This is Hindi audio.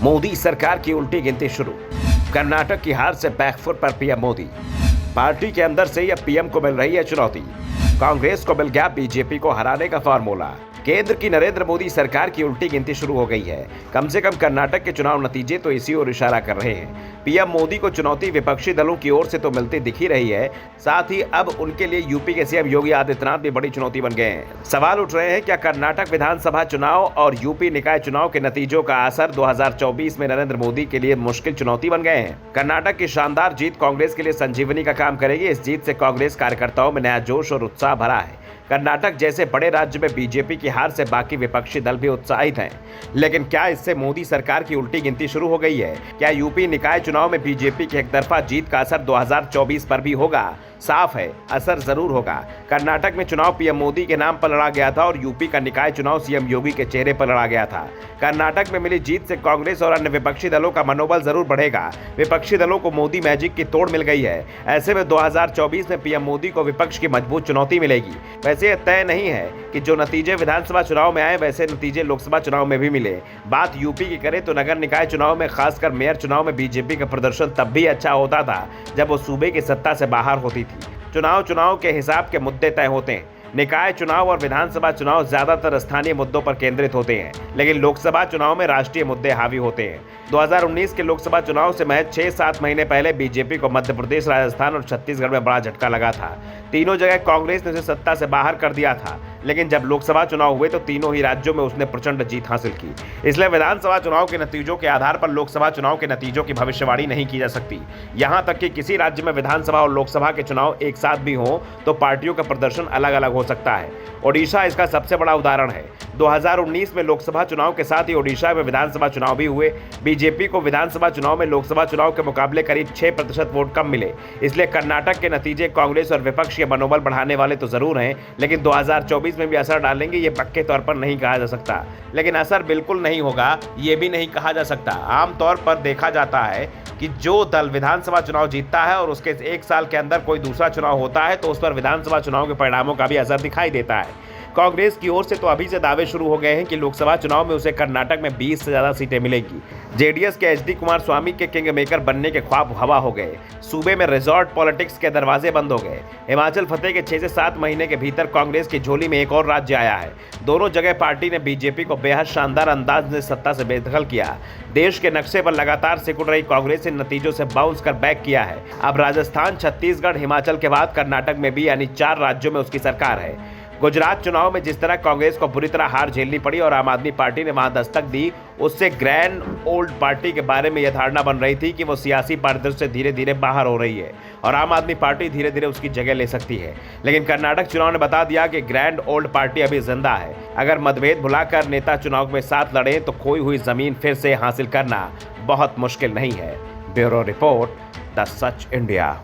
मोदी सरकार की उल्टी गिनती शुरू। कर्नाटक की हार से बैकफुट पर पीएम मोदी। पार्टी के अंदर से अब पीएम को मिल रही है चुनौती। कांग्रेस को मिल गया बीजेपी को हराने का फार्मूला। केंद्र की नरेंद्र मोदी सरकार की उल्टी गिनती शुरू हो गई है। कम से कम कर्नाटक के चुनाव नतीजे तो इसी ओर इशारा कर रहे हैं। पीएम मोदी को चुनौती विपक्षी दलों की ओर से तो मिलती दिख ही रही है, साथ ही अब उनके लिए यूपी के सीएम योगी आदित्यनाथ भी बड़ी चुनौती बन गए हैं। सवाल उठ रहे हैं, क्या कर्नाटक विधानसभा चुनाव और यूपी निकाय चुनाव के नतीजों का असर 2024 में नरेंद्र मोदी के लिए मुश्किल चुनौती बन गए हैं। कर्नाटक की शानदार जीत कांग्रेस के लिए संजीवनी का काम करेगी। इस जीत से कांग्रेस कार्यकर्ताओं में नया जोश और उत्साह भरा है। कर्नाटक जैसे बड़े राज्य में बीजेपी की हार से बाकी विपक्षी दल भी उत्साहित हैं। लेकिन क्या इससे मोदी सरकार की उल्टी गिनती शुरू हो गई है? क्या यूपी निकाय चुनाव में बीजेपी की एकतरफा जीत का असर 2024 पर भी होगा? साफ है, असर जरूर होगा। कर्नाटक में चुनाव पीएम मोदी के नाम पर लड़ा गया था और यूपी का निकाय चुनाव सीएम योगी के चेहरे पर लड़ा गया था। कर्नाटक में मिली जीत से कांग्रेस और अन्य विपक्षी दलों का मनोबल जरूर बढ़ेगा। विपक्षी दलों को मोदी मैजिक की तोड़ मिल गई है। ऐसे में 2024 में पीएम मोदी को विपक्ष की मजबूत चुनौती मिलेगी। वैसे यह तय नहीं है कि जो नतीजे विधानसभा चुनाव में आए वैसे नतीजे लोकसभा चुनाव में भी मिले। बात यूपी की करें तो नगर निकाय चुनाव में, खासकर मेयर चुनाव में बीजेपी का प्रदर्शन तब भी अच्छा होता था जब वो सूबे की सत्ता से बाहर होती थी। चुनाव के हिसाब के मुद्दे तय होते हैं। निकाय चुनाव और विधानसभा चुनाव ज्यादातर स्थानीय मुद्दों पर केंद्रित होते हैं, लेकिन लोकसभा चुनाव में राष्ट्रीय मुद्दे हावी होते हैं। 2019 के लोकसभा चुनाव से महज 6-7 महीने पहले बीजेपी को मध्य प्रदेश, राजस्थान और छत्तीसगढ़ में बड़ा झटका लगा था। तीनों जगह कांग्रेस ने उसे सत्ता से बाहर कर दिया था, लेकिन जब लोकसभा चुनाव हुए तो तीनों ही राज्यों में उसने प्रचंड जीत हासिल की। इसलिए विधानसभा चुनाव के नतीजों के आधार पर लोकसभा चुनाव के नतीजों की भविष्यवाणी नहीं की जा सकती। यहां तक कि किसी राज्य में विधानसभा और लोकसभा के चुनाव एक साथ भी हों तो पार्टियों का प्रदर्शन अलग अलग हो सकता है। ओडिशा इसका सबसे बड़ा उदाहरण है। 2019 में लोकसभा चुनाव के साथ ही ओडिशा में विधानसभा चुनाव भी हुए। बीजेपी को विधानसभा चुनाव में लोकसभा चुनाव के मुकाबले करीब 6% वोट कम मिले। इसलिए कर्नाटक के नतीजे कांग्रेस और विपक्ष के मनोबल बढ़ाने वाले तो जरूर हैं, लेकिन 2024 में भी असर डालेंगे ये पक्के तौर पर नहीं कहा जा सकता। लेकिन असर बिल्कुल नहीं होगा ये भी नहीं कहा जा सकता। आमतौर पर देखा जाता है कि जो दल विधानसभा चुनाव जीतता है और उसके 1 साल के अंदर कोई दूसरा चुनाव होता है तो उस पर विधानसभा चुनाव के परिणामों का भी असर दिखाई देता है। कांग्रेस की ओर से तो अभी से दावे शुरू हो गए हैं कि लोकसभा चुनाव में उसे कर्नाटक में 20 से ज्यादा सीटें मिलेंगी। जेडीएस के एचडी कुमारस्वामी के किंग मेकर बनने के ख्वाब हवा हो गए। सूबे में रिजॉर्ट पॉलिटिक्स के दरवाजे बंद हो गए। हिमाचल फतेह के 6 से 7 महीने के भीतर कांग्रेस की झोली में एक और राज्य आया है। दोनों जगह पार्टी ने बीजेपी को बेहद शानदार अंदाज में सत्ता से बेदखल किया। देश के नक्शे पर लगातार सिकुड़ रही कांग्रेस इन नतीजों से बाउंस कर बैक किया है। अब राजस्थान, छत्तीसगढ़, हिमाचल के बाद कर्नाटक में भी, यानी 4 राज्यों में उसकी सरकार है। गुजरात चुनाव में जिस तरह कांग्रेस को बुरी तरह हार झेलनी पड़ी और आम आदमी पार्टी ने वहां दस्तक दी, उससे ग्रैंड ओल्ड पार्टी के बारे में यह धारणा बन रही थी कि वो सियासी परिदृश्य से धीरे धीरे बाहर हो रही है और आम आदमी पार्टी धीरे धीरे उसकी जगह ले सकती है। लेकिन कर्नाटक चुनाव ने बता दिया कि ग्रैंड ओल्ड पार्टी अभी जिंदा है। अगर मतभेद भुलाकर नेता चुनाव में साथ लड़े तो खोई हुई जमीन फिर से हासिल करना बहुत मुश्किल नहीं है। Bureau report, the such India.